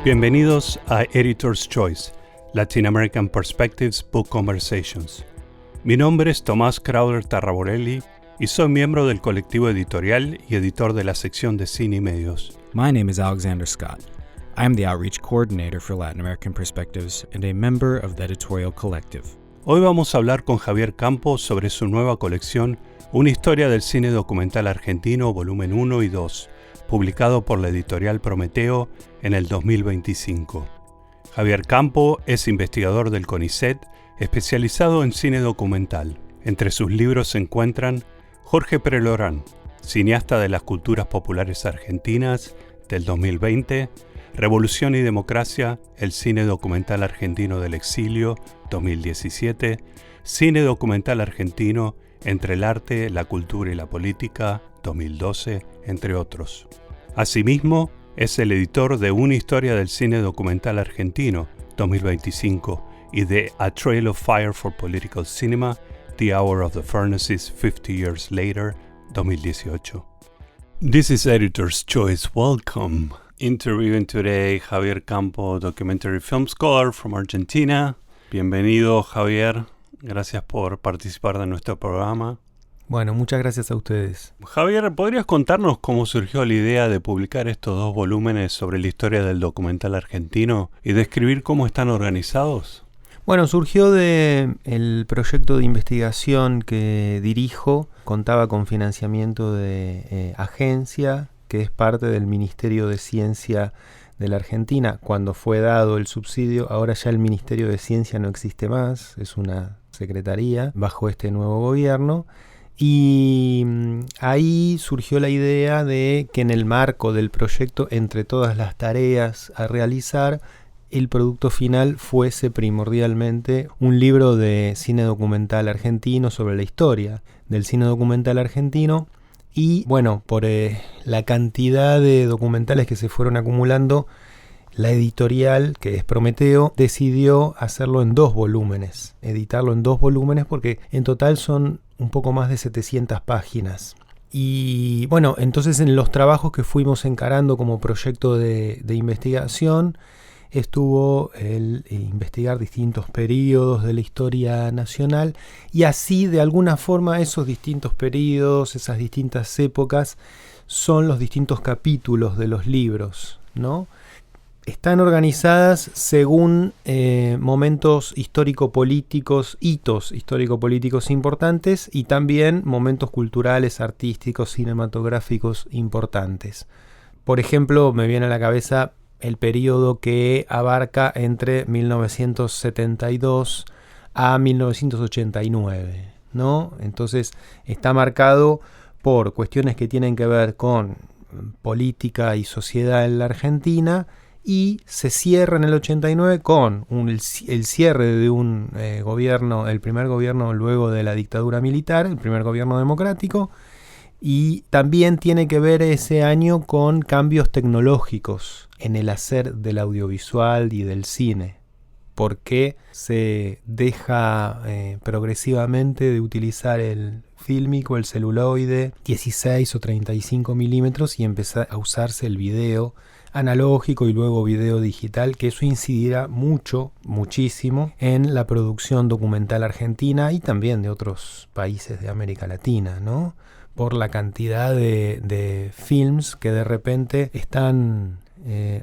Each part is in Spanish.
Bienvenidos a Editor's Choice, Latin American Perspectives Book Conversations. Mi nombre es Tomás Crowder Tarraborelli y soy miembro del colectivo editorial y editor de la sección de cine y medios. My name is Alexander Scott. I am the Outreach Coordinator for Latin American Perspectives and a member of the Editorial Collective. Hoy vamos a hablar con Javier Campo sobre su nueva colección, Una historia del cine documental argentino, volumen 1 y 2, publicado por la editorial Prometeo en el 2025. Javier Campo es investigador del CONICET, especializado en cine documental. Entre sus libros se encuentran Jorge Prelorán, cineasta de las culturas populares argentinas, del 2020, Revolución y Democracia, el cine documental argentino del exilio, 2017, Cine documental argentino, entre el arte, la cultura y la política, 2012, entre otros. Asimismo, es el editor de Una historia del cine documental argentino, 2025, y de A Trail of Fire for Political Cinema, The Hour of the Furnaces 50 Years Later, 2018. This is Editor's Choice. Welcome. Interviewing today Javier Campo, documentary film scholar from Argentina. Bienvenido, Javier. Gracias por participar de nuestro programa. Bueno, muchas gracias a ustedes. Javier, ¿podrías contarnos cómo surgió la idea de publicar estos dos volúmenes sobre la historia del documental argentino y describir cómo están organizados? Bueno, surgió del proyecto de investigación que dirijo. Contaba con financiamiento de agencia, que es parte del Ministerio de Ciencia de la Argentina. Cuando fue dado el subsidio, ahora ya el Ministerio de Ciencia no existe más, es una secretaría bajo este nuevo gobierno. Y ahí surgió la idea de que en el marco del proyecto, entre todas las tareas a realizar, el producto final fuese primordialmente un libro de cine documental argentino sobre la historia del cine documental argentino. Y bueno, por la cantidad de documentales que se fueron acumulando, la editorial, que es Prometeo, decidió hacerlo en 2 volúmenes, editarlo en 2 volúmenes, porque en total son un poco más de 700 páginas. Y bueno, entonces en los trabajos que fuimos encarando como proyecto de investigación, estuvo el investigar distintos periodos de la historia nacional, y así de alguna forma esos distintos periodos, esas distintas épocas, son los distintos capítulos de los libros, ¿no? Están organizadas según momentos histórico-políticos, hitos histórico-políticos importantes, y también momentos culturales, artísticos, cinematográficos importantes. Por ejemplo, me viene a la cabeza el periodo que abarca entre 1972 a 1989, ¿no? Entonces está marcado por cuestiones que tienen que ver con política y sociedad en la Argentina, y se cierra en el 89 con el cierre de un gobierno, el primer gobierno luego de la dictadura militar, el primer gobierno democrático. Y también tiene que ver ese año con cambios tecnológicos en el hacer del audiovisual y del cine, porque se deja progresivamente de utilizar el fílmico, el celuloide, 16 o 35 milímetros, y empieza a usarse el video analógico y luego video digital, que eso incidirá muchísimo en la producción documental argentina y también de otros países de América Latina, ¿no? Por la cantidad de films que de repente están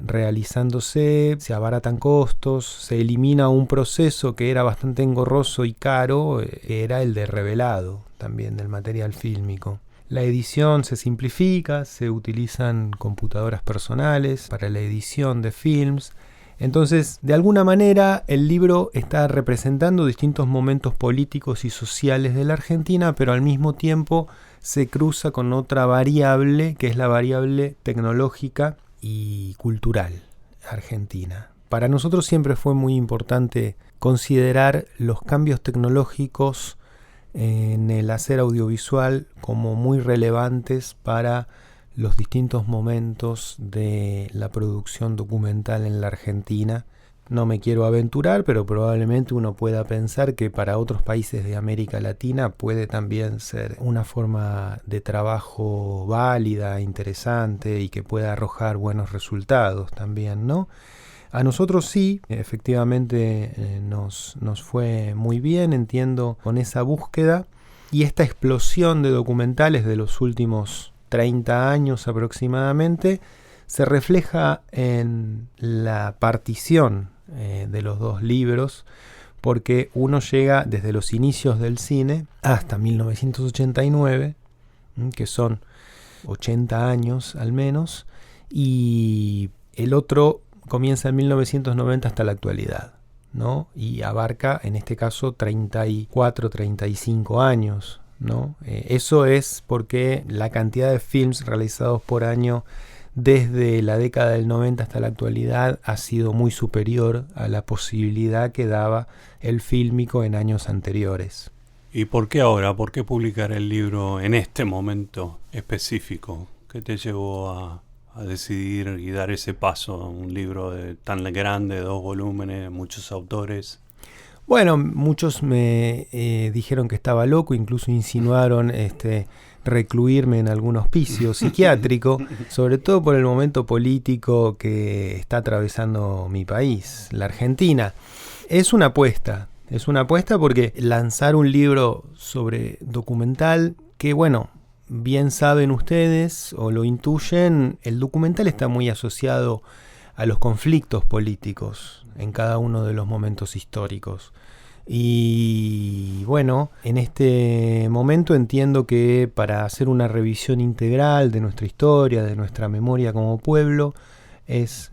realizándose, se abaratan costos, se elimina un proceso que era bastante engorroso y caro, era el de revelado también del material fílmico. La edición se simplifica, se utilizan computadoras personales para la edición de films. Entonces, de alguna manera, el libro está representando distintos momentos políticos y sociales de la Argentina, pero al mismo tiempo se cruza con otra variable, que es la variable tecnológica y cultural argentina. Para nosotros siempre fue muy importante considerar los cambios tecnológicos en el hacer audiovisual como muy relevantes para los distintos momentos de la producción documental en la Argentina, No me quiero aventurar, pero probablemente uno pueda pensar que para otros países de América Latina puede también ser una forma de trabajo válida, interesante y que pueda arrojar buenos resultados también, ¿no? A nosotros sí, efectivamente nos fue muy bien, entiendo, con esa búsqueda y esta explosión de documentales de los últimos 30 años aproximadamente se refleja en la partición de los dos libros, porque uno llega desde los inicios del cine hasta 1989, que son 80 años al menos, y el otro comienza en 1990 hasta la actualidad, ¿no? Y abarca, en este caso, 34, 35 años, ¿no? Eso es porque la cantidad de films realizados por año desde la década del 90 hasta la actualidad ha sido muy superior a la posibilidad que daba el fílmico en años anteriores. ¿Y por qué ahora? ¿Por qué publicar el libro en este momento específico? ¿Qué te llevó a decidir y dar ese paso? Un libro tan grande, 2 volúmenes, muchos autores. Bueno, muchos me dijeron que estaba loco, incluso insinuaron recluirme en algún hospicio psiquiátrico, sobre todo por el momento político que está atravesando mi país, la Argentina. Es una apuesta porque lanzar un libro sobre documental, que bueno, bien saben ustedes o lo intuyen, el documental está muy asociado a los conflictos políticos en cada uno de los momentos históricos. Y bueno, en este momento entiendo que para hacer una revisión integral de nuestra historia, de nuestra memoria como pueblo, es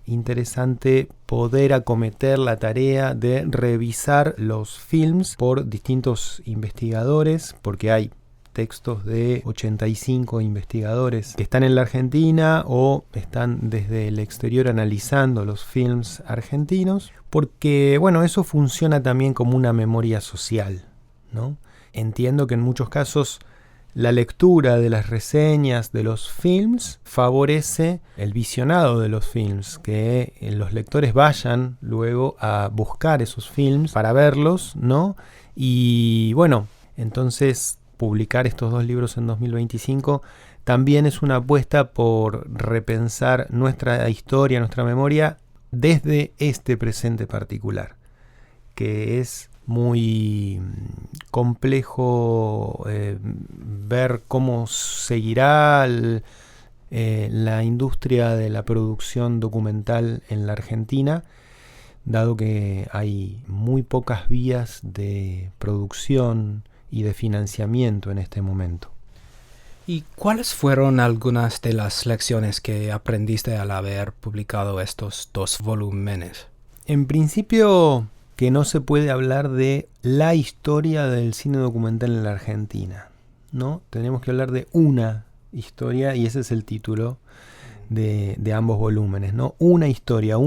interesante poder acometer la tarea de revisar los films por distintos investigadores, porque hay textos de 85 investigadores que están en la Argentina o están desde el exterior analizando los films argentinos, porque bueno, eso funciona también como una memoria social, ¿no? Entiendo que en muchos casos la lectura de las reseñas de los films favorece el visionado de los films, que los lectores vayan luego a buscar esos films para verlos, ¿no? Y bueno, entonces publicar estos 2 libros en 2025 también es una apuesta por repensar nuestra historia, nuestra memoria desde este presente particular, que es muy complejo ver cómo seguirá la industria de la producción documental en la Argentina, dado que hay muy pocas vías de producción y de financiamiento en este momento. ¿Y cuáles fueron algunas de las lecciones que aprendiste al haber publicado estos 2 volúmenes? En principio, que no se puede hablar de la historia del cine documental en la Argentina, ¿no? Tenemos que hablar de una historia, y ese es el título de ambos volúmenes, ¿no? Una historia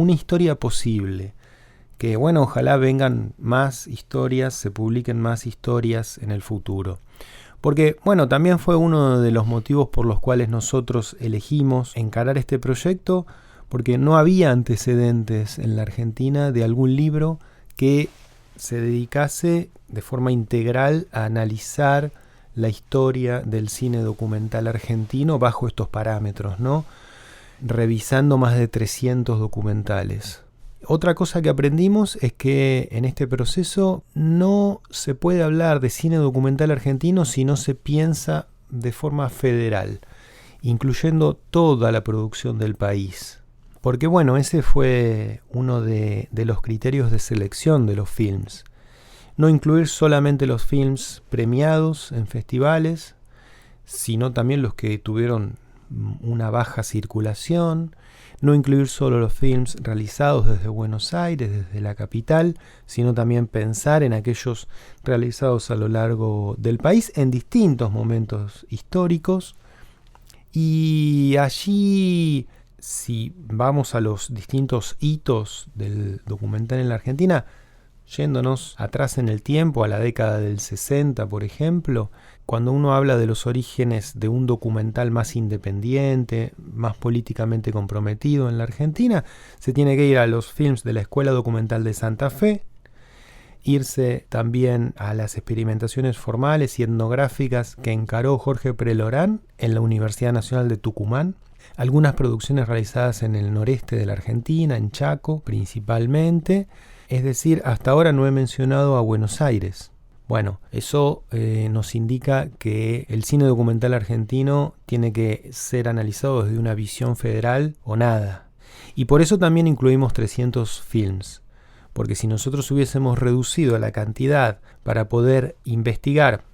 posible. Que bueno, ojalá vengan más historias, se publiquen más historias en el futuro. Porque bueno, también fue uno de los motivos por los cuales nosotros elegimos encarar este proyecto, porque no había antecedentes en la Argentina de algún libro que se dedicase de forma integral a analizar la historia del cine documental argentino bajo estos parámetros, ¿no? Revisando más de 300 documentales. Otra cosa que aprendimos es que en este proceso no se puede hablar de cine documental argentino si no se piensa de forma federal, incluyendo toda la producción del país. Porque bueno, ese fue uno de los criterios de selección de los films. No incluir solamente los films premiados en festivales, sino también los que tuvieron una baja circulación. No incluir solo los films realizados desde Buenos Aires, desde la capital, sino también pensar en aquellos realizados a lo largo del país en distintos momentos históricos. Y allí, si vamos a los distintos hitos del documental en la Argentina, yéndonos atrás en el tiempo, a la década del 60, por ejemplo, cuando uno habla de los orígenes de un documental más independiente, más políticamente comprometido en la Argentina, se tiene que ir a los films de la Escuela Documental de Santa Fe, irse también a las experimentaciones formales y etnográficas que encaró Jorge Prelorán en la Universidad Nacional de Tucumán, algunas producciones realizadas en el noreste de la Argentina, en Chaco principalmente, es decir, hasta ahora no he mencionado a Buenos Aires. Bueno, eso nos indica que el cine documental argentino tiene que ser analizado desde una visión federal o nada. Y por eso también incluimos 300 films. Porque si nosotros hubiésemos reducido la cantidad para poder investigar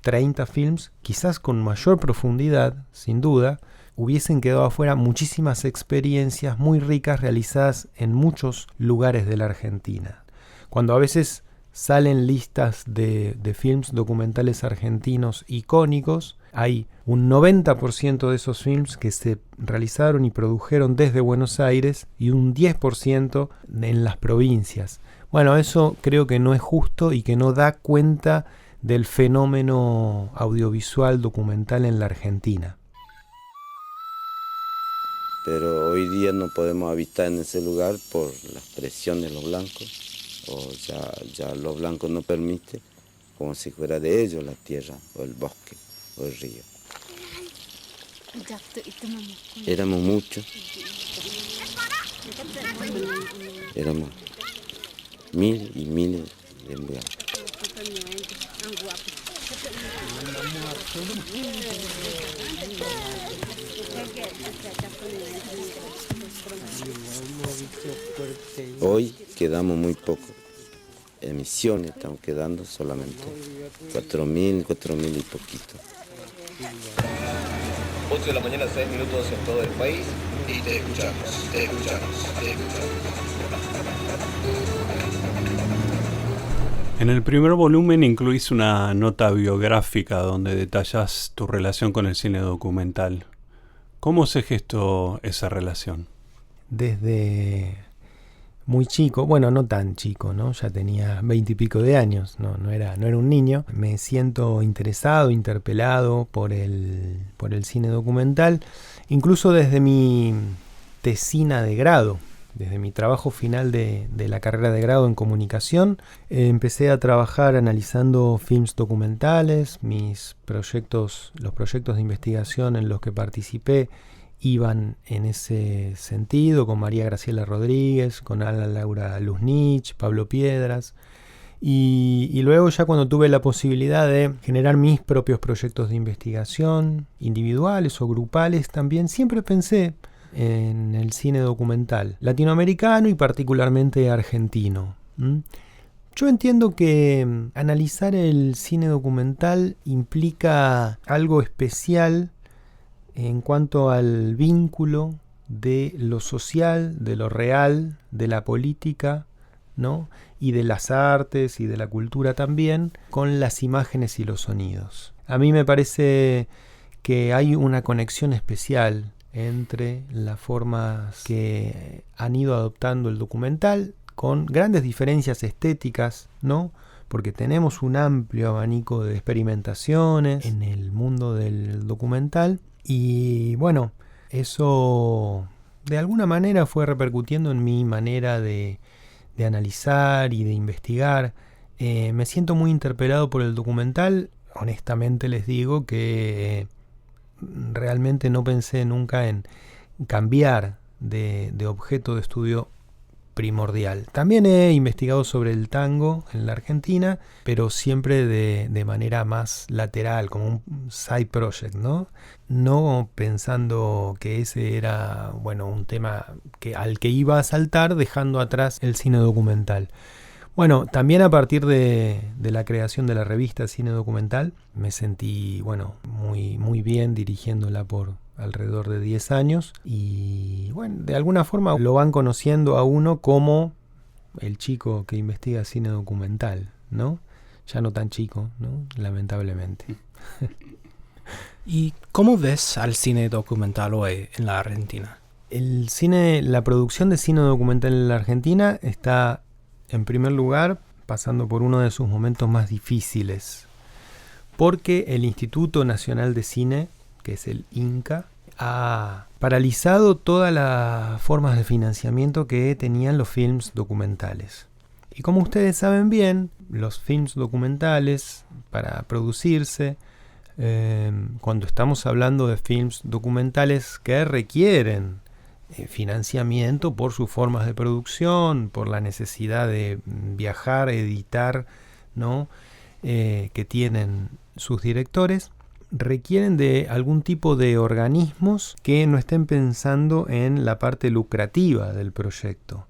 30 films, quizás con mayor profundidad, sin duda, hubiesen quedado afuera muchísimas experiencias muy ricas realizadas en muchos lugares de la Argentina. Cuando a veces salen listas de films documentales argentinos icónicos, hay un 90% de esos films que se realizaron y produjeron desde Buenos Aires y un 10% en las provincias. Bueno, eso creo que no es justo y que no da cuenta del fenómeno audiovisual documental en la Argentina. Pero hoy día no podemos habitar en ese lugar por la presión de los blancos, o ya los blancos no permiten, como si fuera de ellos la tierra, o el bosque, o el río. Éramos muchos, éramos miles y miles de blancos. Hoy quedamos muy poco. Emisiones estamos quedando solamente 4.000 y poquito. 11 de la mañana, 6 minutos en todo el país y te escuchamos. En el primer volumen incluís una nota biográfica donde detallas tu relación con el cine documental. ¿Cómo se gestó esa relación? Desde muy chico, bueno, no tan chico, ¿no? Ya tenía 20 y pico de años, no era un niño. Me siento interesado, interpelado por el cine documental, incluso desde mi tesina de grado. Desde mi trabajo final de la carrera de grado en comunicación, empecé a trabajar analizando films documentales. Los proyectos de investigación en los que participé iban en ese sentido, con María Graciela Rodríguez, con Ana Laura Luznich, Pablo Piedras. Y luego ya cuando tuve la posibilidad de generar mis propios proyectos de investigación, individuales o grupales, también siempre pensé en el cine documental latinoamericano y particularmente argentino. Yo entiendo que analizar el cine documental implica algo especial en cuanto al vínculo de lo social, de lo real, de la política, ¿no? Y de las artes y de la cultura también, con las imágenes y los sonidos. A mí me parece que hay una conexión especial entre las formas que han ido adoptando el documental, con grandes diferencias estéticas, ¿no? Porque tenemos un amplio abanico de experimentaciones en el mundo del documental y bueno, eso de alguna manera fue repercutiendo en mi manera de analizar y de investigar. Me siento muy interpelado por el documental. Honestamente les digo que realmente no pensé nunca en cambiar de objeto de estudio primordial. También he investigado sobre el tango en la Argentina, pero siempre de manera más lateral, como un side project, ¿no? No pensando que ese era, bueno, un tema al que iba a saltar, dejando atrás el cine documental. Bueno, también a partir de la creación de la revista Cine Documental, me sentí, bueno, muy bien dirigiéndola por alrededor de 10 años y, bueno, de alguna forma lo van conociendo a uno como el chico que investiga cine documental, ¿no? Ya no tan chico, ¿no? Lamentablemente. ¿Y cómo ves al cine documental hoy en la Argentina? La producción de cine documental en la Argentina está, en primer lugar, pasando por uno de sus momentos más difíciles, porque el Instituto Nacional de Cine, que es el INCA, ha paralizado todas las formas de financiamiento que tenían los films documentales. Y como ustedes saben bien, los films documentales, para producirse, cuando estamos hablando de films documentales que requieren financiamiento por sus formas de producción, por la necesidad de viajar, editar, ¿no? Que tienen sus directores, requieren de algún tipo de organismos que no estén pensando en la parte lucrativa del proyecto.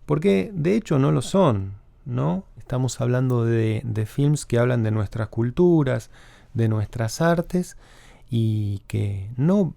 Porque de hecho no lo son, ¿no? Estamos hablando de films que hablan de nuestras culturas, de nuestras artes, y que no,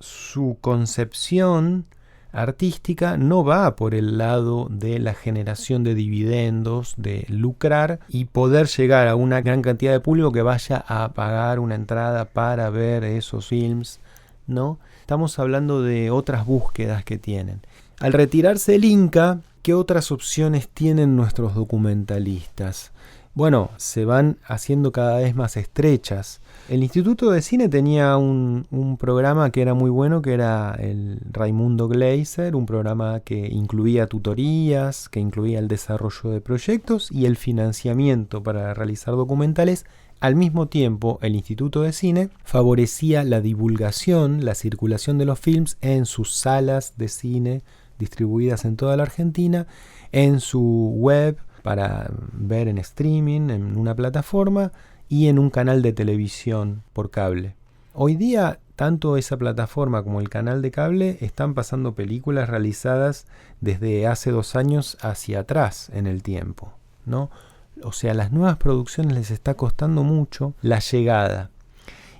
su concepción artística no va por el lado de la generación de dividendos, de lucrar y poder llegar a una gran cantidad de público que vaya a pagar una entrada para ver esos films, ¿no? Estamos hablando de otras búsquedas que tienen. Al retirarse el Inca, ¿qué otras opciones tienen nuestros documentalistas? Bueno, se van haciendo cada vez más estrechas. El Instituto de Cine tenía un programa que era muy bueno, que era el Raimundo Gleiser, un programa que incluía tutorías, que incluía el desarrollo de proyectos y el financiamiento para realizar documentales. Al mismo tiempo, el Instituto de Cine favorecía la divulgación, la circulación de los films en sus salas de cine distribuidas en toda la Argentina, en su web para ver en streaming, en una plataforma y en un canal de televisión por cable. Hoy día, tanto esa plataforma como el canal de cable están pasando películas realizadas desde hace 2 años hacia atrás en el tiempo, ¿no? O sea, a las nuevas producciones les está costando mucho la llegada.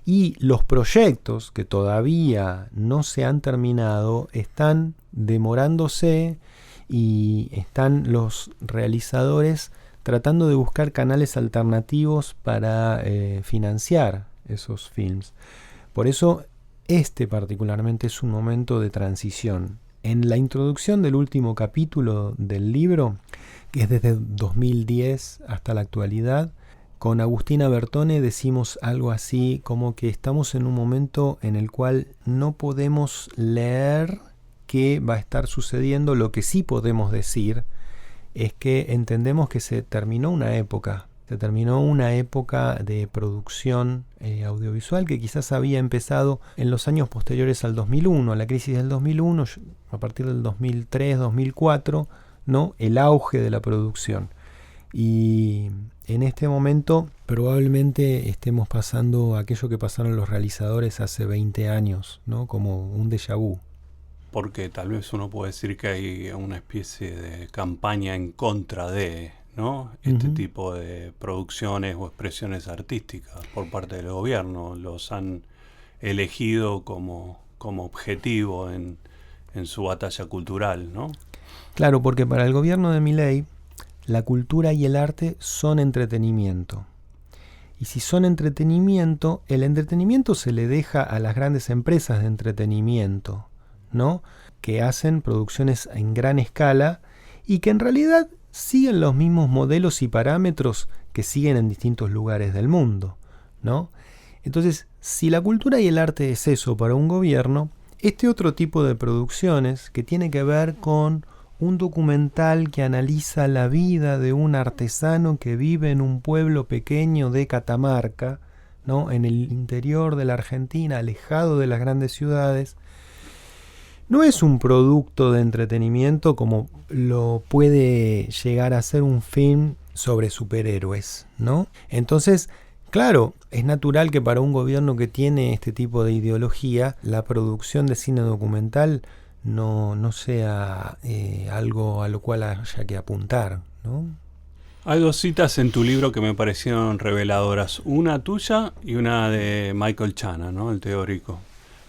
Y los proyectos que todavía no se han terminado están demorándose y están los realizadores tratando de buscar canales alternativos para financiar esos films. Por eso este particularmente es un momento de transición. En la introducción del último capítulo del libro, que es desde 2010 hasta la actualidad, con Agustina Bertone decimos algo así como que estamos en un momento en el cual no podemos leer qué va a estar sucediendo. Lo que sí podemos decir es que entendemos que se terminó una época. Se terminó una época de producción audiovisual que quizás había empezado en los años posteriores al 2001, a la crisis del 2001, a partir del 2003, 2004, ¿no? El auge de la producción. Y en este momento probablemente estemos pasando aquello que pasaron los realizadores hace 20 años, ¿no? Como un déjà vu. Porque tal vez uno puede decir que hay una especie de campaña en contra de, ¿no? Este tipo de producciones o expresiones artísticas por parte del gobierno. Los han elegido como objetivo en su batalla cultural, ¿no? Claro, porque para el gobierno de Milei la cultura y el arte son entretenimiento. Y si son entretenimiento, el entretenimiento se le deja a las grandes empresas de entretenimiento, ¿no? Que hacen producciones en gran escala y que en realidad siguen los mismos modelos y parámetros que siguen en distintos lugares del mundo, ¿no? Entonces, si la cultura y el arte es eso para un gobierno, este otro tipo de producciones que tiene que ver con un documental que analiza la vida de un artesano que vive en un pueblo pequeño de Catamarca, ¿no? En el interior de la Argentina, alejado de las grandes ciudades, no es un producto de entretenimiento como lo puede llegar a ser un film sobre superhéroes, ¿no? Entonces, claro, es natural que para un gobierno que tiene este tipo de ideología, la producción de cine documental no sea algo a lo cual haya que apuntar, ¿no? Hay 2 citas en tu libro que me parecieron reveladoras, una tuya y una de Michael Chana, ¿no? El teórico.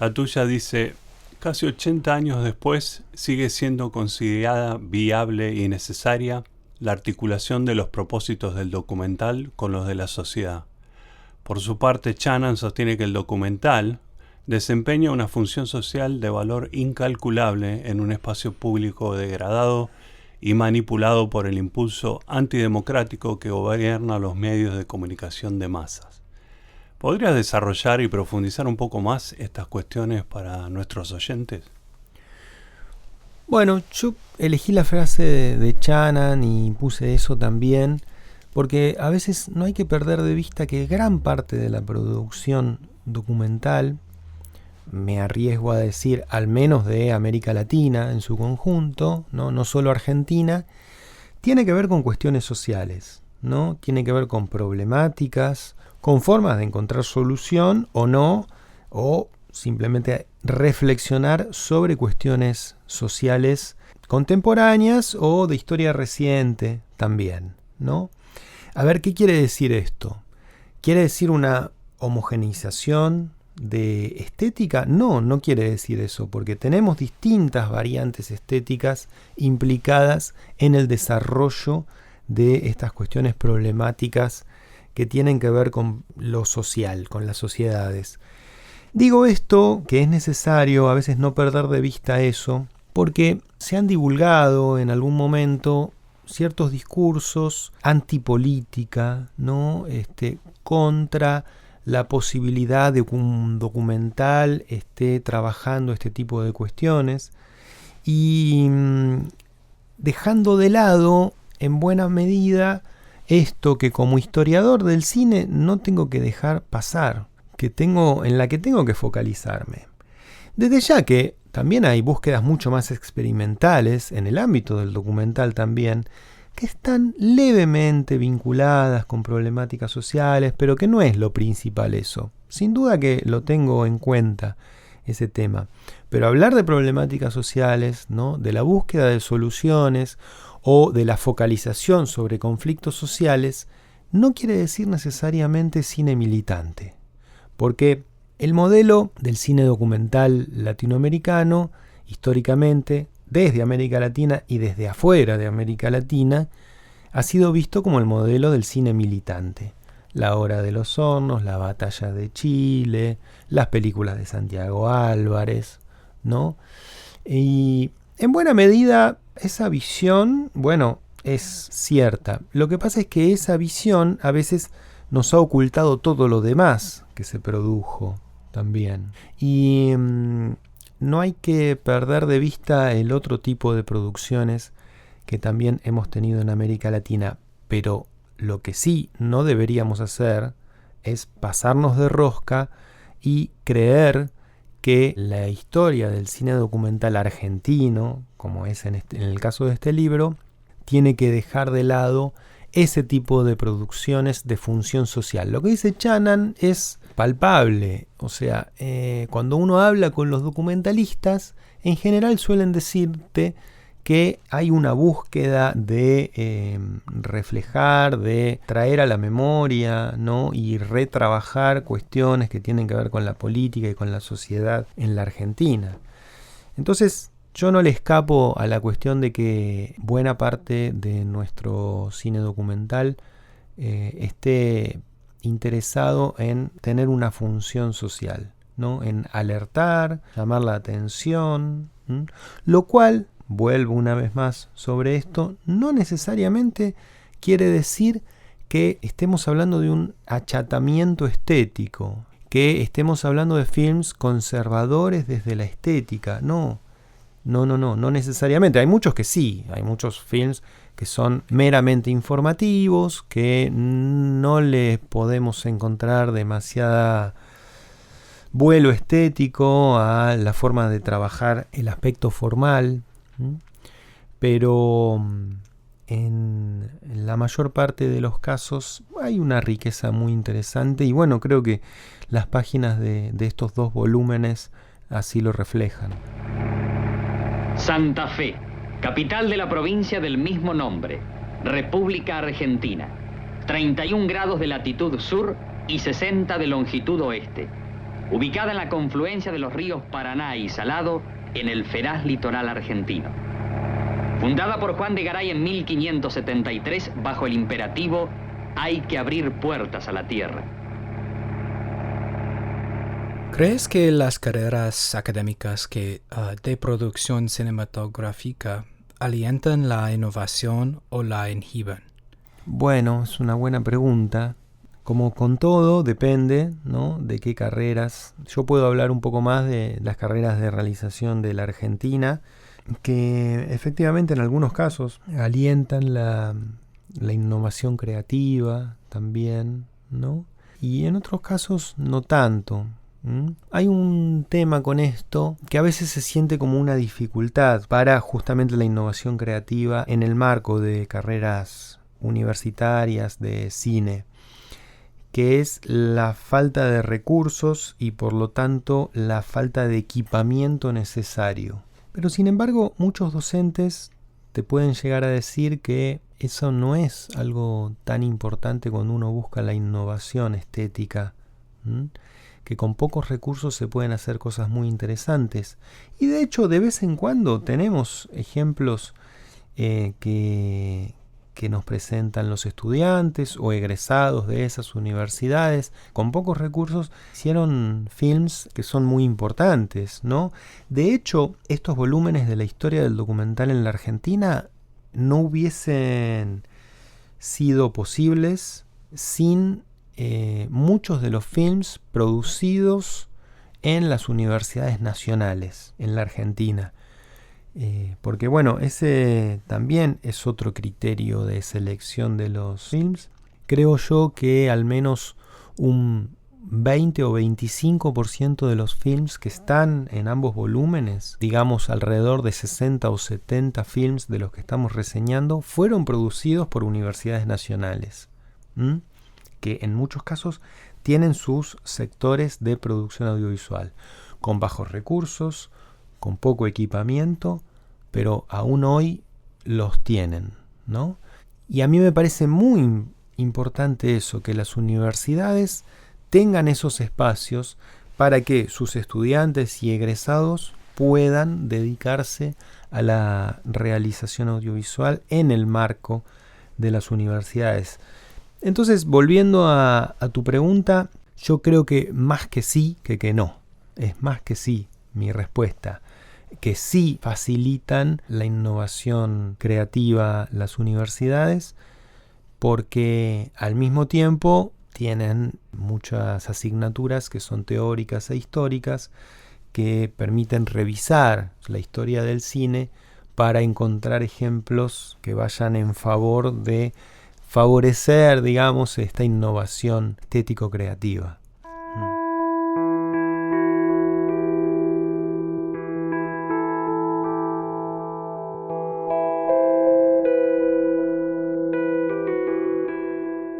La tuya dice: casi 80 años después sigue siendo considerada viable y necesaria la articulación de los propósitos del documental con los de la sociedad. Por su parte, Chanan sostiene que el documental desempeña una función social de valor incalculable en un espacio público degradado y manipulado por el impulso antidemocrático que gobierna los medios de comunicación de masas. ¿Podrías desarrollar y profundizar un poco más estas cuestiones para nuestros oyentes? Bueno, yo elegí la frase de Chanan y puse eso también, porque a veces no hay que perder de vista que gran parte de la producción documental, me arriesgo a decir al menos de América Latina en su conjunto, no solo Argentina, tiene que ver con cuestiones sociales, ¿no? Tiene que ver con problemáticas, con formas de encontrar solución o no, o simplemente reflexionar sobre cuestiones sociales contemporáneas o de historia reciente también, ¿no? A ver, ¿qué quiere decir esto? ¿Quiere decir una homogeneización de estética? No quiere decir eso, porque tenemos distintas variantes estéticas implicadas en el desarrollo de estas cuestiones problemáticas que tienen que ver con lo social, con las sociedades. Digo esto, que es necesario a veces no perder de vista eso, porque se han divulgado en algún momento ciertos discursos antipolítica, ¿no? Contra la posibilidad de que un documental esté trabajando este tipo de cuestiones y dejando de lado en buena medida esto que como historiador del cine no tengo que dejar pasar, en la que tengo que focalizarme. Desde ya que también hay búsquedas mucho más experimentales en el ámbito del documental también, que están levemente vinculadas con problemáticas sociales, pero que no es lo principal eso. Sin duda que lo tengo en cuenta ese tema. Pero hablar de problemáticas sociales, ¿no? De la búsqueda de soluciones o de la focalización sobre conflictos sociales, no quiere decir necesariamente cine militante. Porque el modelo del cine documental latinoamericano, históricamente, desde América Latina y desde afuera de América Latina, ha sido visto como el modelo del cine militante. La Hora de los Hornos, La Batalla de Chile, las películas de Santiago Álvarez, ¿no? Y en buena medida esa visión, bueno, es cierta. Lo que pasa es que esa visión a veces nos ha ocultado todo lo demás que se produjo también. Y no hay que perder de vista el otro tipo de producciones que también hemos tenido en América Latina, pero lo que sí no deberíamos hacer es pasarnos de rosca y creer que la historia del cine documental argentino, como es en el caso de este libro, tiene que dejar de lado ese tipo de producciones de función social. Lo que dice Chanan es palpable, o sea, cuando uno habla con los documentalistas, en general suelen decirte que hay una búsqueda de reflejar, de traer a la memoria, ¿no? Y retrabajar cuestiones que tienen que ver con la política y con la sociedad en la Argentina. Entonces, yo no le escapo a la cuestión de que buena parte de nuestro cine documental esté interesado en tener una función social, ¿no? En alertar, llamar la atención, lo cual, vuelvo una vez más sobre esto, no necesariamente quiere decir que estemos hablando de un achatamiento estético, que estemos hablando de films conservadores desde la estética, no necesariamente. Hay muchos que sí, hay muchos films que son meramente informativos, que no les podemos encontrar demasiada vuelo estético a la forma de trabajar el aspecto formal, pero en la mayor parte de los casos hay una riqueza muy interesante y bueno, creo que las páginas de estos dos volúmenes así lo reflejan. Santa Fe, capital de la provincia del mismo nombre, República Argentina. 31 grados de latitud sur y 60 de longitud oeste. Ubicada en la confluencia de los ríos Paraná y Salado, en el feraz litoral argentino. Fundada por Juan de Garay en 1573 bajo el imperativo «Hay que abrir puertas a la tierra». ¿Crees que las carreras académicas de producción cinematográfica alientan la innovación o la inhiben? Bueno, es una buena pregunta Como con todo, depende, ¿no?, de qué carreras. Yo puedo hablar un poco más de las carreras de realización de la Argentina, que efectivamente en algunos casos alientan la innovación creativa también, ¿no? Y en otros casos no tanto. Hay un tema con esto que a veces se siente como una dificultad para justamente la innovación creativa en el marco de carreras universitarias de cine, que es la falta de recursos y por lo tanto la falta de equipamiento necesario. Pero sin embargo, muchos docentes te pueden llegar a decir que eso no es algo tan importante cuando uno busca la innovación estética, que con pocos recursos se pueden hacer cosas muy interesantes. Y de hecho, de vez en cuando tenemos ejemplos que nos presentan los estudiantes o egresados de esas universidades. Con pocos recursos hicieron films que son muy importantes, ¿no? De hecho, estos volúmenes de la historia del documental en la Argentina no hubiesen sido posibles sin muchos de los films producidos en las universidades nacionales en la Argentina. Porque bueno, ese también es otro criterio de selección de los films. Creo yo que al menos un 20 o 25% de los films que están en ambos volúmenes, digamos alrededor de 60 o 70 films de los que estamos reseñando, fueron producidos por universidades nacionales, que en muchos casos tienen sus sectores de producción audiovisual, con bajos recursos, con poco equipamiento, pero aún hoy los tienen, ¿no? Y a mí me parece muy importante eso, que las universidades tengan esos espacios para que sus estudiantes y egresados puedan dedicarse a la realización audiovisual en el marco de las universidades. Entonces, volviendo a tu pregunta, yo creo que más que sí que no. Es más que sí mi respuesta. Que sí facilitan la innovación creativa las universidades, porque al mismo tiempo tienen muchas asignaturas que son teóricas e históricas que permiten revisar la historia del cine para encontrar ejemplos que vayan en favor de favorecer, digamos, esta innovación estético-creativa.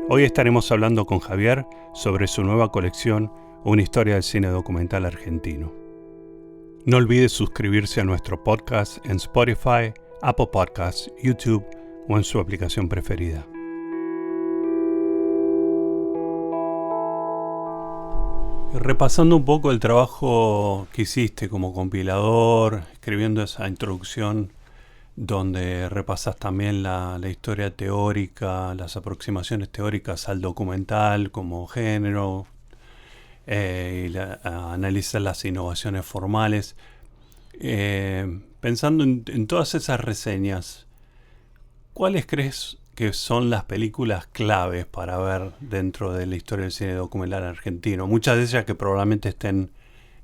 Hoy estaremos hablando con Javier sobre su nueva colección, Una historia del cine documental argentino. No olvides suscribirse a nuestro podcast en Spotify, Apple Podcasts, YouTube o en su aplicación preferida. Repasando un poco el trabajo que hiciste como compilador, escribiendo esa introducción donde repasas también la historia teórica, las aproximaciones teóricas al documental como género, y analizas las innovaciones formales. Pensando en todas esas reseñas, ¿cuáles crees que son las películas claves para ver dentro de la historia del cine documental argentino? Muchas de ellas que probablemente estén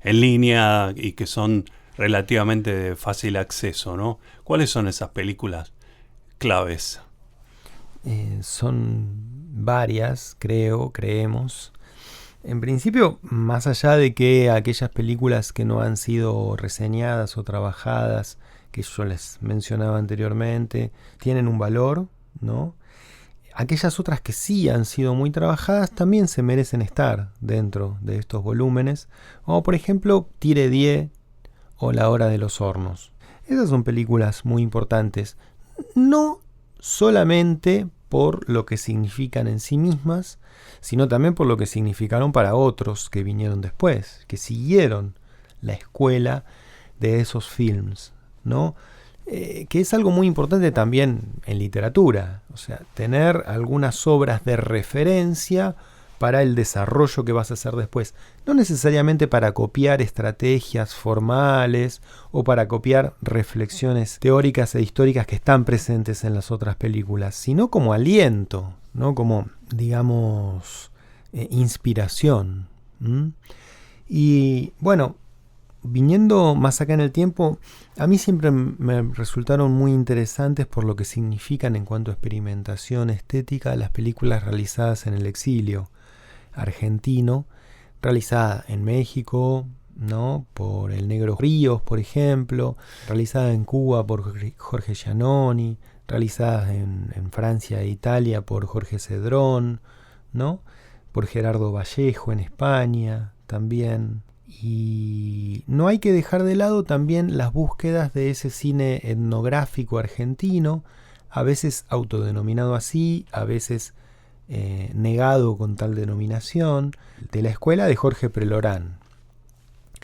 en línea y que son relativamente de fácil acceso, ¿no? ¿Cuáles son esas películas claves? Son varias, creemos. En principio, más allá de que aquellas películas que no han sido reseñadas o trabajadas, que yo les mencionaba anteriormente, tienen un valor, ¿no? Aquellas otras que sí han sido muy trabajadas también se merecen estar dentro de estos volúmenes, como por ejemplo Tire 10 o La hora de los hornos. Esas son películas muy importantes, no solamente por lo que significan en sí mismas, sino también por lo que significaron para otros que vinieron después, que siguieron la escuela de esos films, ¿no? Que es algo muy importante también en literatura, o sea, tener algunas obras de referencia para el desarrollo que vas a hacer después, no necesariamente para copiar estrategias formales o para copiar reflexiones teóricas e históricas que están presentes en las otras películas, sino como aliento, ¿no? Como, digamos, inspiración. Y bueno, viniendo más acá en el tiempo, a mí siempre me resultaron muy interesantes por lo que significan en cuanto a experimentación estética las películas realizadas en el exilio argentino, realizada en México, ¿no? Por el Negro Ríos, por ejemplo, realizada en Cuba por Jorge Giannoni, realizadas en Francia e Italia por Jorge Cedrón, ¿no? Por Gerardo Vallejo en España también. Y no hay que dejar de lado también las búsquedas de ese cine etnográfico argentino, a veces autodenominado así, a veces negado con tal denominación, de la escuela de Jorge Prelorán,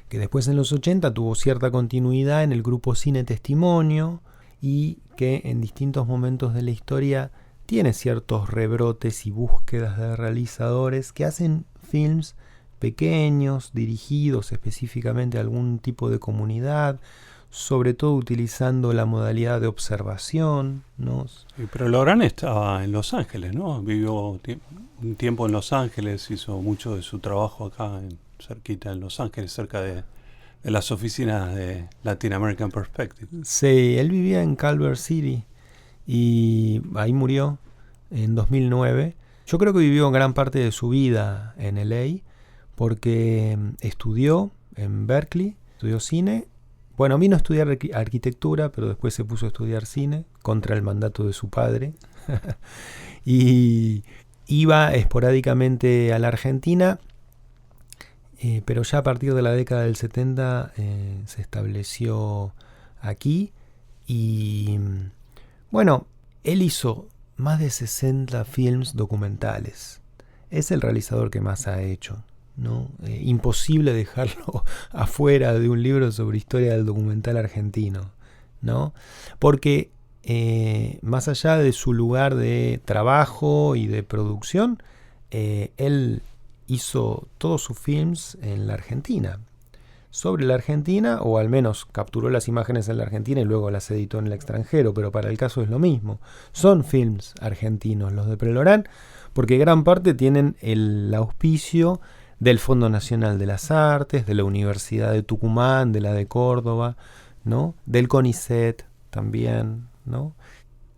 que después en los 80 tuvo cierta continuidad en el grupo Cine Testimonio y que en distintos momentos de la historia tiene ciertos rebrotes y búsquedas de realizadores que hacen films pequeños, dirigidos específicamente a algún tipo de comunidad, sobre todo utilizando la modalidad de observación, ¿no? Pero Lorán estaba en Los Ángeles, ¿no? Vivió un tiempo en Los Ángeles, hizo mucho de su trabajo acá, cerquita en Los Ángeles, cerca de las oficinas de Latin American Perspective. Sí, él vivía en Culver City y ahí murió en 2009. Yo creo que vivió gran parte de su vida en LA porque estudió en Berkeley, estudió cine. Bueno, vino a estudiar arquitectura, pero después se puso a estudiar cine contra el mandato de su padre. Y iba esporádicamente a la Argentina, pero ya a partir de la década del 70 se estableció aquí. Y bueno, él hizo más de 60 films documentales. Es el realizador que más ha hecho, ¿no? Imposible dejarlo afuera de un libro sobre historia del documental argentino, ¿no? Porque más allá de su lugar de trabajo y de producción, él hizo todos sus films en la Argentina, sobre la Argentina, o al menos capturó las imágenes en la Argentina y luego las editó en el extranjero, pero para el caso es lo mismo. Son films argentinos los de Prelorán, porque gran parte tienen el auspicio del Fondo Nacional de las Artes, de la Universidad de Tucumán, de la de Córdoba, ¿no? Del CONICET también, ¿no?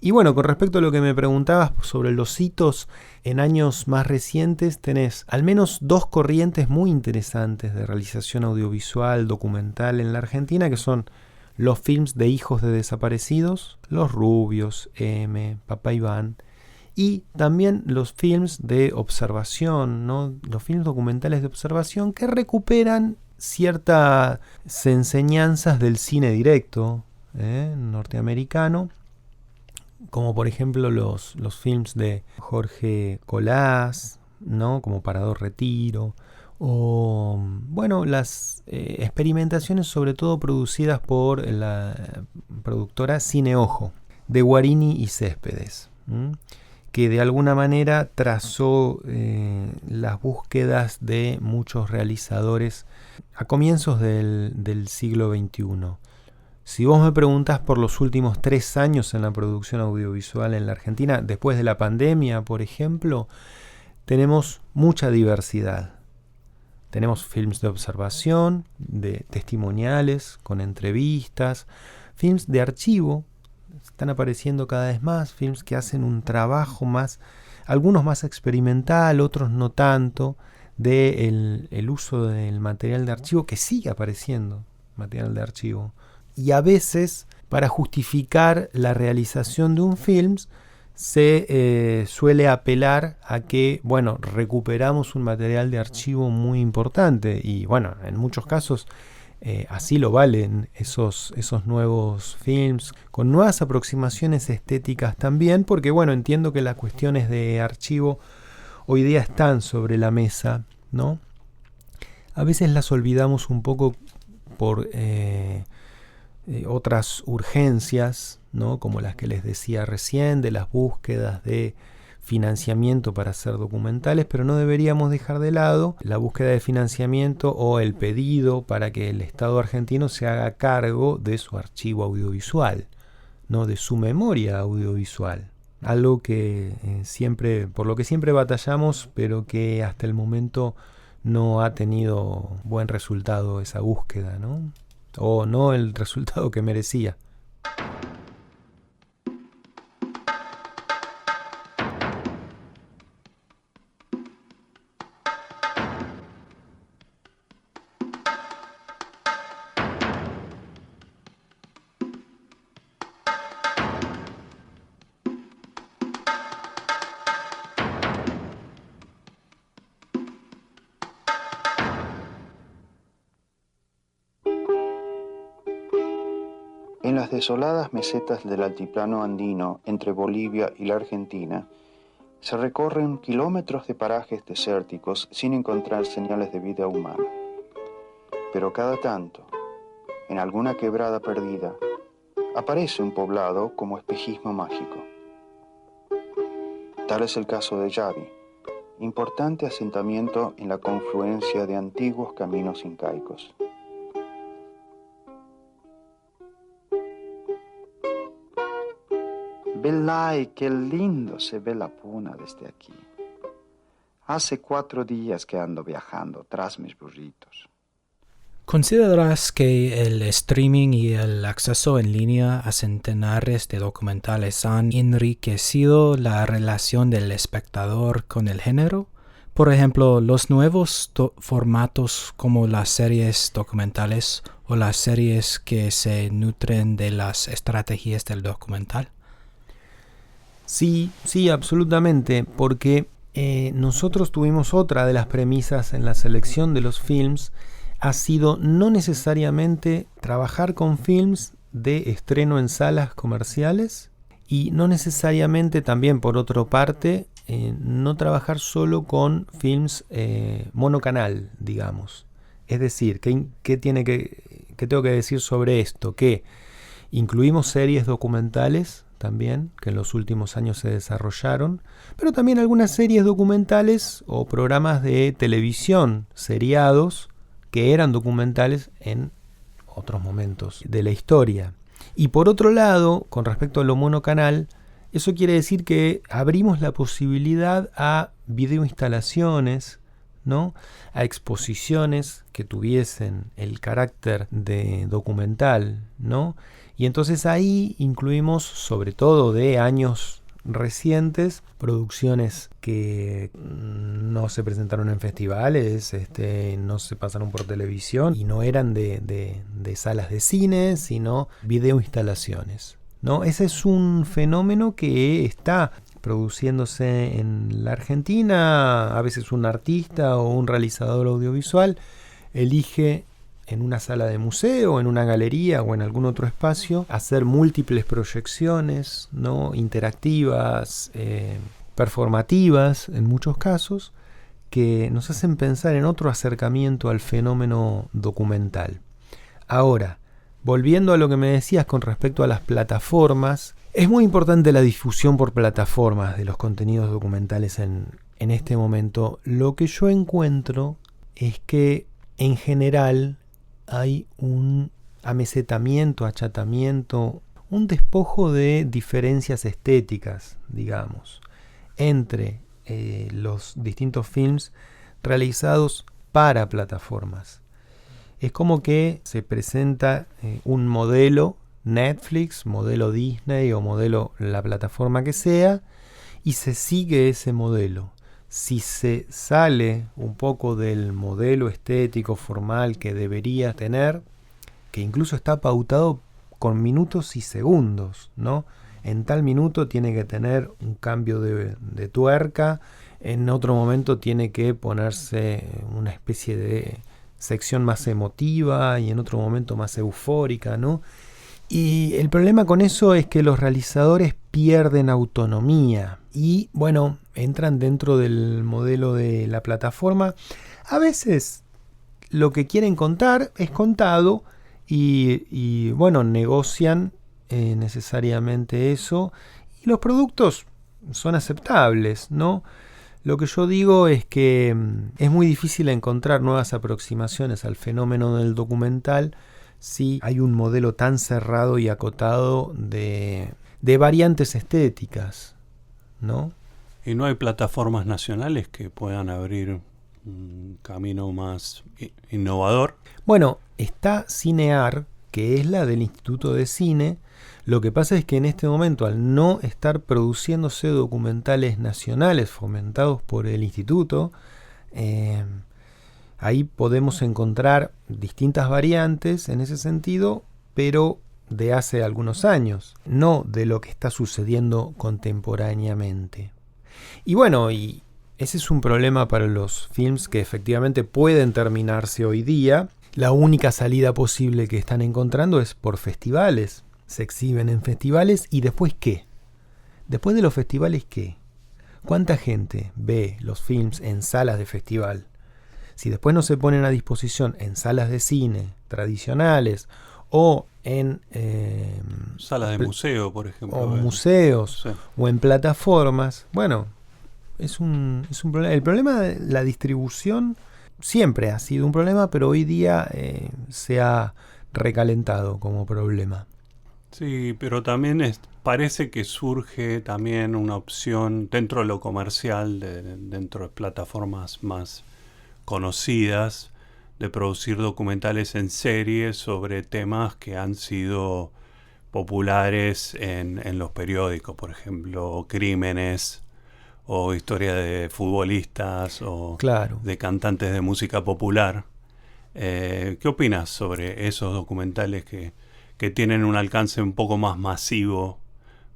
Y bueno, con respecto a lo que me preguntabas sobre los hitos, en años más recientes tenés al menos dos corrientes muy interesantes de realización audiovisual, documental en la Argentina, que son los films de hijos de desaparecidos, Los Rubios, M, Papá Iván, y también los films de observación, ¿no? Los films documentales de observación que recuperan ciertas enseñanzas del cine directo norteamericano, como por ejemplo los films de Jorge Colás, ¿no? Como Parador Retiro, o bueno, las experimentaciones sobre todo producidas por la productora Cine Ojo, de Guarini y Céspedes, que de alguna manera trazó las búsquedas de muchos realizadores a comienzos del siglo XXI. Si vos me preguntás por los últimos 3 años en la producción audiovisual en la Argentina, después de la pandemia, por ejemplo, tenemos mucha diversidad. Tenemos films de observación, de testimoniales, con entrevistas, films de archivo. Están apareciendo cada vez más films que hacen un trabajo más, algunos más experimental, otros no tanto, de el uso del material de archivo, que sigue apareciendo material de archivo. Y a veces, para justificar la realización de un film, se suele apelar a que, bueno, recuperamos un material de archivo muy importante. Y bueno, en muchos casos así lo valen esos nuevos films, con nuevas aproximaciones estéticas también, porque bueno, entiendo que las cuestiones de archivo hoy día están sobre la mesa, ¿no? A veces las olvidamos un poco por otras urgencias, ¿no? Como las que les decía recién, de las búsquedas de financiamiento para hacer documentales, pero no deberíamos dejar de lado la búsqueda de financiamiento o el pedido para que el Estado argentino se haga cargo de su archivo audiovisual, ¿no? De su memoria audiovisual, algo que por lo que siempre batallamos, pero que hasta el momento no ha tenido buen resultado esa búsqueda, ¿no? O no el resultado que merecía. En las desoladas mesetas del altiplano andino entre Bolivia y la Argentina, se recorren kilómetros de parajes desérticos sin encontrar señales de vida humana. Pero cada tanto, en alguna quebrada perdida, aparece un poblado como espejismo mágico. Tal es el caso de Yavi, importante asentamiento en la confluencia de antiguos caminos incaicos. Belay, qué lindo se ve la puna desde aquí. Hace 4 días que ando viajando tras mis burritos. ¿Consideras que el streaming y el acceso en línea a centenares de documentales han enriquecido la relación del espectador con el género? Por ejemplo, los nuevos formatos como las series documentales o las series que se nutren de las estrategias del documental. Sí, absolutamente, porque nosotros tuvimos otra de las premisas en la selección de los films, ha sido no necesariamente trabajar con films de estreno en salas comerciales y no necesariamente también, por otra parte, no trabajar solo con films monocanal, digamos. Es decir, ¿qué tengo que decir sobre esto? Que incluimos series documentales también, que en los últimos años se desarrollaron, pero también algunas series documentales o programas de televisión, seriados, que eran documentales en otros momentos de la historia. Y por otro lado, con respecto a lo monocanal, eso quiere decir que abrimos la posibilidad a videoinstalaciones, ¿no? A exposiciones que tuviesen el carácter de documental, ¿no? Y entonces ahí incluimos, sobre todo de años recientes, producciones que no se presentaron en festivales, no se pasaron por televisión y no eran de salas de cine, sino videoinstalaciones, ¿no? Ese es un fenómeno que está produciéndose en la Argentina. A veces un artista o un realizador audiovisual elige en una sala de museo, en una galería o en algún otro espacio, hacer múltiples proyecciones, ¿no? Interactivas, performativas en muchos casos, que nos hacen pensar en otro acercamiento al fenómeno documental. Ahora, volviendo a lo que me decías con respecto a las plataformas, es muy importante la difusión por plataformas de los contenidos documentales en este momento. Lo que yo encuentro es que en general hay un amesetamiento, achatamiento, un despojo de diferencias estéticas, digamos, entre los distintos films realizados para plataformas. Es como que se presenta un modelo Netflix, modelo Disney o modelo la plataforma que sea, y se sigue ese modelo. Si se sale un poco del modelo estético formal que debería tener, que incluso está pautado con minutos y segundos, ¿no? En tal minuto tiene que tener un cambio de tuerca, en otro momento tiene que ponerse una especie de sección más emotiva y en otro momento más eufórica, ¿no? Y el problema con eso es que los realizadores pierden autonomía y, bueno, entran dentro del modelo de la plataforma. A veces lo que quieren contar es contado y bueno, negocian necesariamente eso y los productos son aceptables, ¿no? Lo que yo digo es que es muy difícil encontrar nuevas aproximaciones al fenómeno del documental si hay un modelo tan cerrado y acotado de variantes estéticas, ¿no? ¿Y no hay plataformas nacionales que puedan abrir un camino más innovador? Bueno, está Cinear, que es la del Instituto de Cine. Lo que pasa es que en este momento, al no estar produciéndose documentales nacionales fomentados por el instituto, ahí podemos encontrar distintas variantes en ese sentido, pero de hace algunos años, no de lo que está sucediendo contemporáneamente. Y bueno, y ese es un problema para los films que efectivamente pueden terminarse hoy día. La única salida posible que están encontrando es por festivales. Se exhiben en festivales y después ¿qué? Después de los festivales ¿qué? ¿Cuánta gente ve los films en salas de festival? Si después no se ponen a disposición en salas de cine tradicionales o en salas de museo, por ejemplo. O museos, sí. O en plataformas. Bueno, es un problema. El problema de la distribución siempre ha sido un problema, pero hoy día se ha recalentado como problema. Sí, pero también parece que surge también una opción dentro de lo comercial, dentro de plataformas más conocidas, de producir documentales en serie sobre temas que han sido populares en los periódicos, por ejemplo, crímenes o historia de futbolistas o claro, de cantantes de música popular. ¿Qué opinas sobre esos documentales que tienen un alcance un poco más masivo,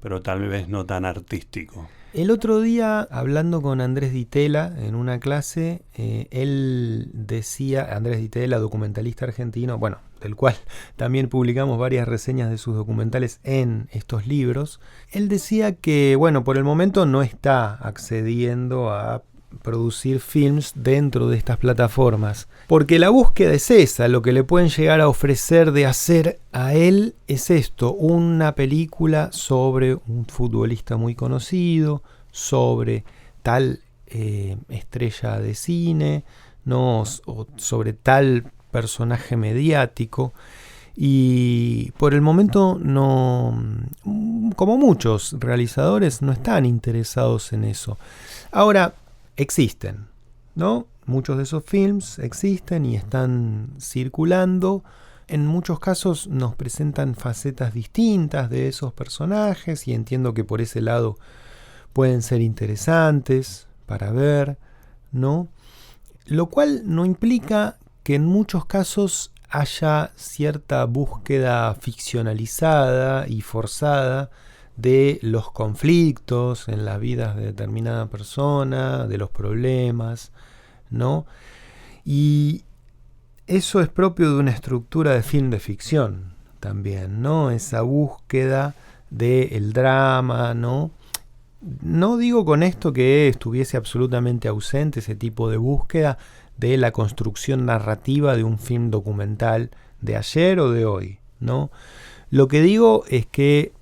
pero tal vez no tan artístico? El otro día, hablando con Andrés Di Tella en una clase, él decía, Andrés Di Tella, documentalista argentino, bueno, del cual también publicamos varias reseñas de sus documentales en estos libros, él decía que, bueno, por el momento no está accediendo a producir films dentro de estas plataformas, porque la búsqueda es esa, lo que le pueden llegar a ofrecer de hacer a él es esto, una película sobre un futbolista muy conocido, sobre tal estrella de cine, ¿no? O sobre tal personaje mediático, y por el momento no, como muchos realizadores, no están interesados en eso. Ahora, existen, ¿no? Muchos de esos films existen y están circulando. En muchos casos nos presentan facetas distintas de esos personajes y entiendo que por ese lado pueden ser interesantes para ver, ¿no? Lo cual no implica que en muchos casos haya cierta búsqueda ficcionalizada y forzada de los conflictos en las vidas de determinada persona, de los problemas, ¿no? Y eso es propio de una estructura de film de ficción también, ¿no? Esa búsqueda del drama, ¿no? No digo con esto que estuviese absolutamente ausente ese tipo de búsqueda de la construcción narrativa de un film documental de ayer o de hoy, ¿no? Lo que digo es que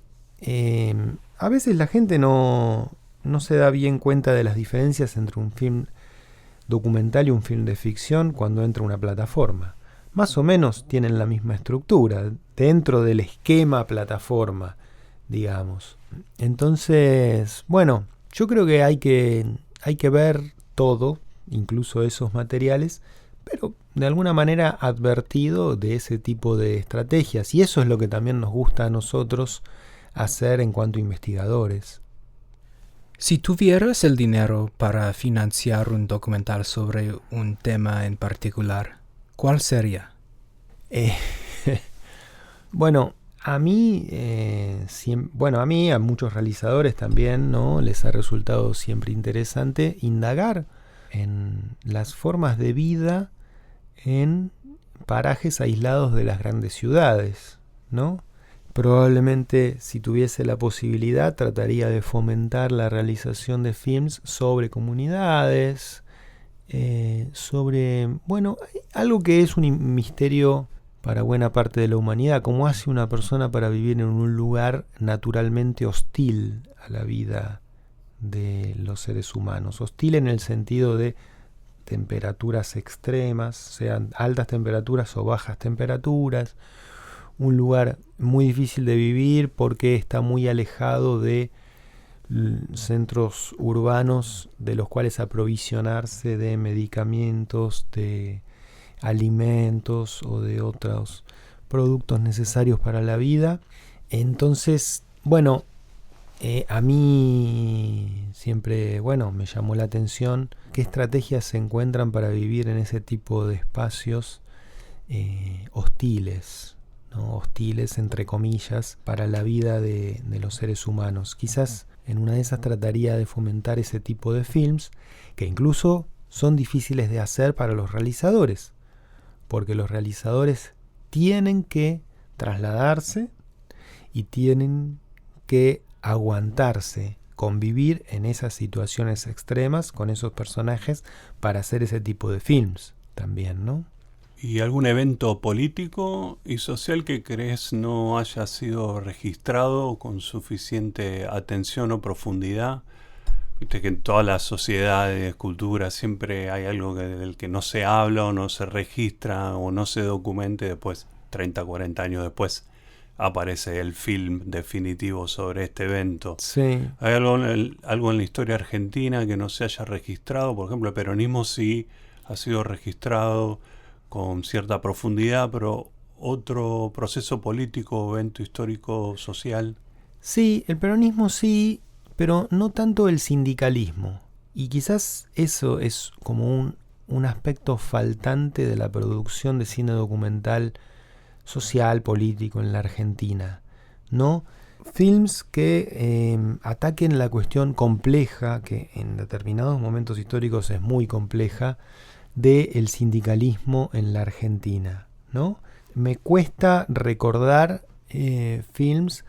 a veces la gente no se da bien cuenta de las diferencias entre un film documental y un film de ficción cuando entra a una plataforma. Más o menos tienen la misma estructura, dentro del esquema plataforma, digamos. Entonces, bueno, yo creo que hay que ver todo, incluso esos materiales, pero de alguna manera advertido de ese tipo de estrategias. Y eso es lo que también nos gusta a nosotros hacer en cuanto a investigadores. Si tuvieras el dinero para financiar un documental sobre un tema en particular, ¿cuál sería? Bueno, a mí, a muchos realizadores también, ¿no? Les ha resultado siempre interesante indagar en las formas de vida en parajes aislados de las grandes ciudades, ¿no? Probablemente, si tuviese la posibilidad, trataría de fomentar la realización de films sobre comunidades, sobre, bueno, algo que es un misterio para buena parte de la humanidad. ¿Cómo hace una persona para vivir en un lugar naturalmente hostil a la vida de los seres humanos? Hostil en el sentido de temperaturas extremas, sean altas temperaturas o bajas temperaturas, un lugar muy difícil de vivir porque está muy alejado de centros urbanos de los cuales aprovisionarse de medicamentos, de alimentos o de otros productos necesarios para la vida. Entonces, bueno, a mí siempre, me llamó la atención qué estrategias se encuentran para vivir en ese tipo de espacios hostiles, ¿no? Hostiles, entre comillas, para la vida de los seres humanos. Quizás en una de esas trataría de fomentar ese tipo de films, que incluso son difíciles de hacer para los realizadores, porque los realizadores tienen que trasladarse y tienen que aguantarse, convivir en esas situaciones extremas con esos personajes para hacer ese tipo de films también, ¿no? ¿Y algún evento político y social que crees no haya sido registrado con suficiente atención o profundidad? Viste que en todas las sociedades, culturas, siempre hay algo del que no se habla o no se registra o no se documenta, y después, 30, 40 años después, aparece el film definitivo sobre este evento. Sí. ¿Hay algo en la historia argentina que no se haya registrado? Por ejemplo, el peronismo sí ha sido registrado con cierta profundidad, pero otro proceso político, evento histórico, social. Sí, el peronismo sí, pero no tanto el sindicalismo. Y quizás eso es como un aspecto faltante de la producción de cine documental social, político en la Argentina, ¿no? Films que ataquen la cuestión compleja, que en determinados momentos históricos es muy compleja, del sindicalismo en la Argentina, ¿no? Me cuesta recordar films.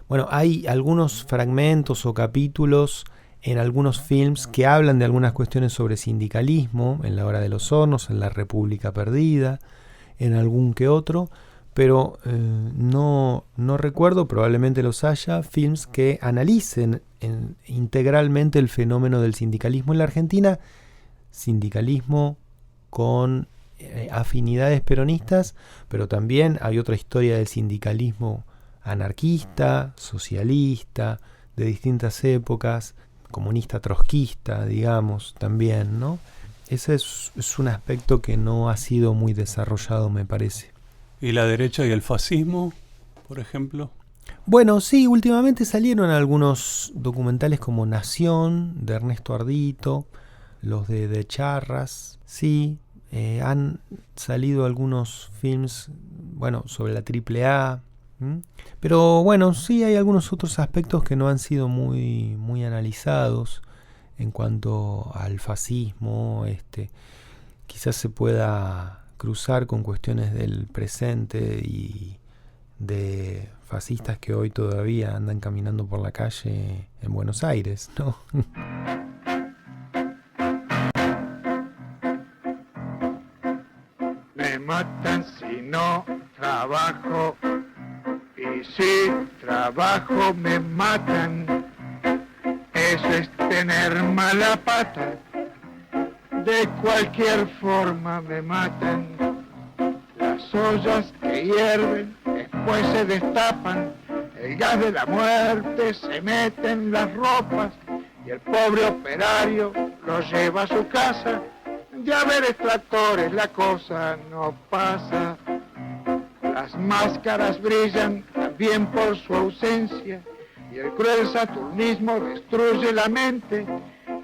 Bueno, hay algunos fragmentos o capítulos en algunos films que hablan de algunas cuestiones sobre sindicalismo, en La Hora de los Hornos, en La República Perdida, en algún que otro, pero no recuerdo, probablemente los haya, films que analicen integralmente el fenómeno del sindicalismo en la Argentina, sindicalismo con afinidades peronistas, pero también hay otra historia del sindicalismo anarquista, socialista, de distintas épocas, comunista trotskista, digamos, también, ¿no? Ese es un aspecto que no ha sido muy desarrollado, me parece. ¿Y la derecha y el fascismo, por ejemplo? Bueno, sí, últimamente salieron algunos documentales como Nación, de Ernesto Ardito, los de Charras, sí, han salido algunos films, sobre la AAA, pero bueno, sí hay algunos otros aspectos que no han sido muy, muy analizados en cuanto al fascismo. Quizás se pueda cruzar con cuestiones del presente y de fascistas que hoy todavía andan caminando por la calle en Buenos Aires, ¿no? Me matan si no trabajo, y si trabajo me matan. Eso es tener mala pata, de cualquier forma me matan. Las ollas que hierven después se destapan, el gas de la muerte se mete en las ropas y el pobre operario lo lleva a su casa. Ya ver extractores la cosa no pasa. Las máscaras brillan también por su ausencia y el cruel saturnismo destruye la mente,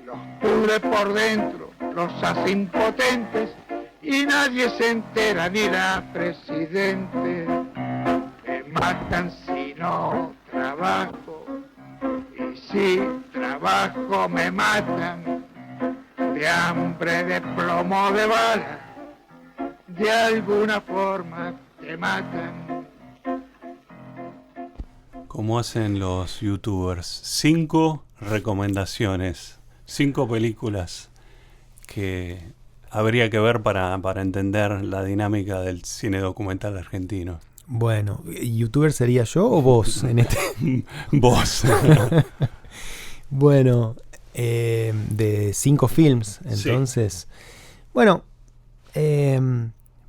los pudre por dentro, los hace impotentes y nadie se entera, ni la presidente. Me matan si no trabajo, y si trabajo me matan, de hambre, de plomo, de bala, de alguna forma te matan. Como hacen los youtubers, 5 recomendaciones, 5 películas que habría que ver para entender la dinámica del cine documental argentino. Bueno, ¿youtuber sería yo o vos? Vos. Bueno, de 5 films, entonces. Sí. Bueno,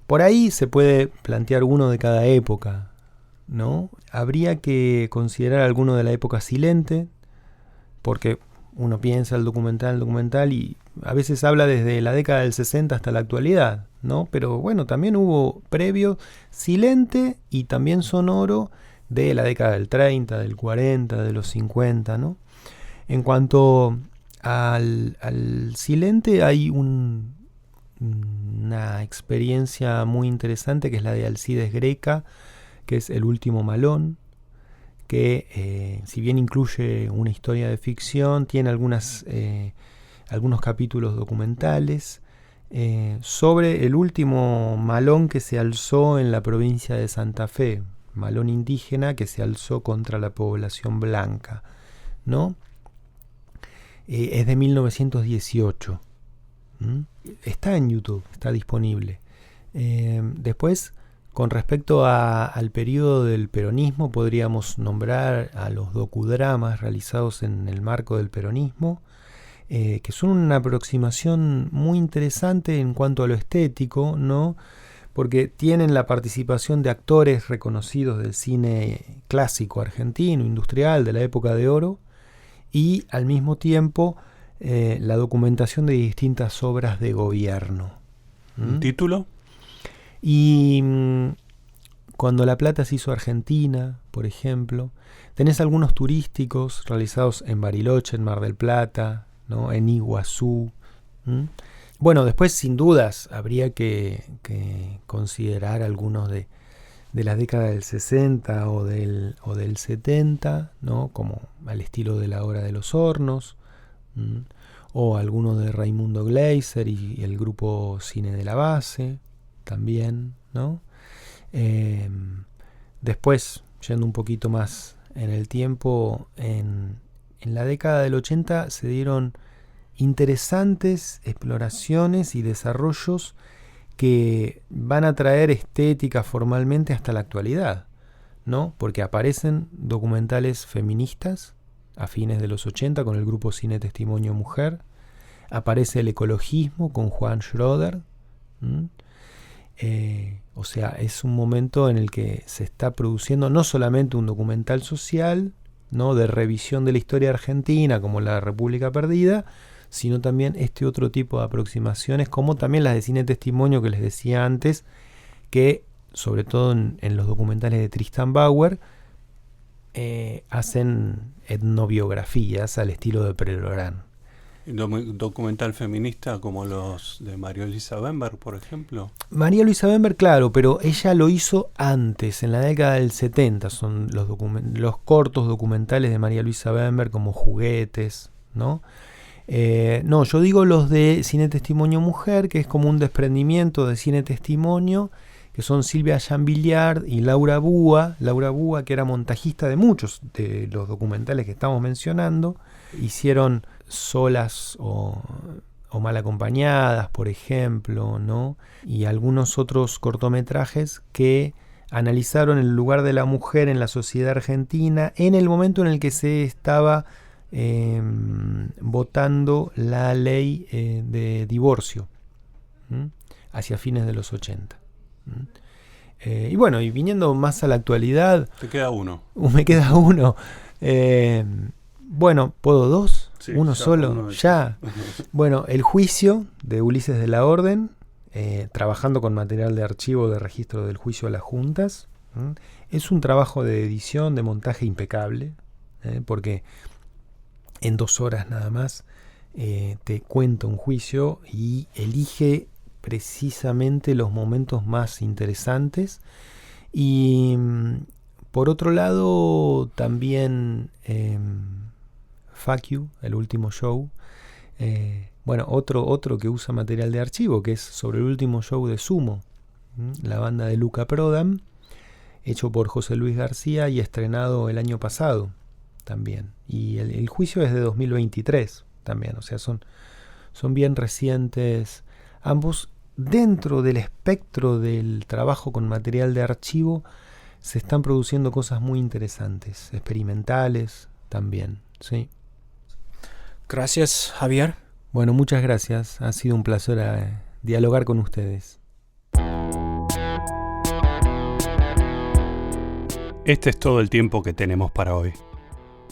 por ahí se puede plantear uno de cada época, ¿no? Habría que considerar alguno de la época silente, porque uno piensa el documental y a veces habla desde la década del 60 hasta la actualidad, ¿no? Pero bueno, también hubo previo silente y también sonoro de la década del 30, del 40, de los 50, ¿no? En cuanto al silente, hay una experiencia muy interesante que es la de Alcides Greca, que es El último malón, que si bien incluye una historia de ficción, tiene algunos capítulos documentales sobre el último malón que se alzó en la provincia de Santa Fe, malón indígena que se alzó contra la población blanca, ¿no? Es de 1918. Está en YouTube, está disponible. Después, con respecto al periodo del peronismo, podríamos nombrar a los docudramas realizados en el marco del peronismo, que son una aproximación muy interesante en cuanto a lo estético, ¿no? Porque tienen la participación de actores reconocidos del cine clásico argentino, industrial, de la época de oro, y al mismo tiempo la documentación de distintas obras de gobierno. ¿Un título? Y Cuando la Plata se hizo Argentina, por ejemplo. Tenés algunos turísticos realizados en Bariloche, en Mar del Plata, ¿no? En Iguazú. Bueno, después sin dudas habría que considerar algunos de la década del 60 o del 70, ¿no? Como al estilo de La Hora de los Hornos, o algunos de Raimundo Gleiser y el grupo Cine de la Base también, ¿no? Después, yendo un poquito más en el tiempo, en la década del 80 se dieron interesantes exploraciones y desarrollos que van a traer estética formalmente hasta la actualidad, ¿no? Porque aparecen documentales feministas a fines de los 80 con el grupo Cine Testimonio Mujer, aparece el ecologismo con Juan Schroeder, o sea, es un momento en el que se está produciendo no solamente un documental social, ¿no? De revisión de la historia argentina como La República Perdida, sino también este otro tipo de aproximaciones, como también las de Cine Testimonio que les decía antes, que sobre todo en los documentales de Tristan Bauer hacen etnobiografías al estilo de Prelorán. ¿Documental feminista como los de María Luisa Bemberg, por ejemplo? María Luisa Bemberg, claro, pero ella lo hizo antes, en la década del 70. Son los cortos documentales de María Luisa Bemberg como Juguetes, ¿no? No, yo digo los de Cine Testimonio Mujer, que es como un desprendimiento de Cine Testimonio, que son Silvia Jean-Villard y Laura Búa, que era montajista de muchos de los documentales que estamos mencionando. Hicieron Solas o Mal Acompañadas, por ejemplo, ¿no? Y algunos otros cortometrajes que analizaron el lugar de la mujer en la sociedad argentina en el momento en el que se estaba votando la ley de divorcio, hacia fines de los 80. Y bueno, y viniendo más a la actualidad... Te queda uno. Me queda uno. Bueno, ¿puedo dos? Sí, ¿Uno solo? Uno ya. Bueno, El Juicio, de Ulises de la Orden, trabajando con material de archivo de registro del juicio a las juntas. Es un trabajo de edición, de montaje impecable, porque en 2 horas nada más te cuenta un juicio y elige precisamente los momentos más interesantes. Y por otro lado también Fuck You, El Último Show, bueno, otro que usa material de archivo, que es sobre el último show de Sumo, la banda de Luca Prodan, hecho por José Luis García y estrenado el año pasado también. Y el juicio es de 2023 también, o sea, son bien recientes ambos. Dentro del espectro del trabajo con material de archivo se están produciendo cosas muy interesantes, experimentales también, ¿sí? Gracias, Javier. Bueno, muchas gracias. Ha sido un placer dialogar con ustedes. Este es todo el tiempo que tenemos para hoy.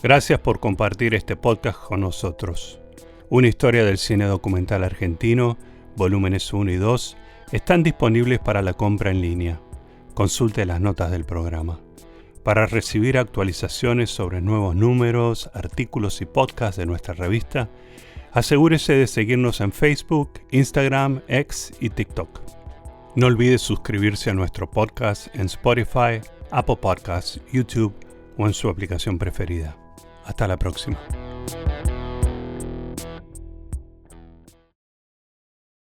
Gracias por compartir este podcast con nosotros. Una historia del cine documental argentino, volúmenes 1 y 2, están disponibles para la compra en línea. Consulte las notas del programa. Para recibir actualizaciones sobre nuevos números, artículos y podcasts de nuestra revista, asegúrese de seguirnos en Facebook, Instagram, X y TikTok. No olvide suscribirse a nuestro podcast en Spotify, Apple Podcasts, YouTube o en su aplicación preferida. Hasta la próxima.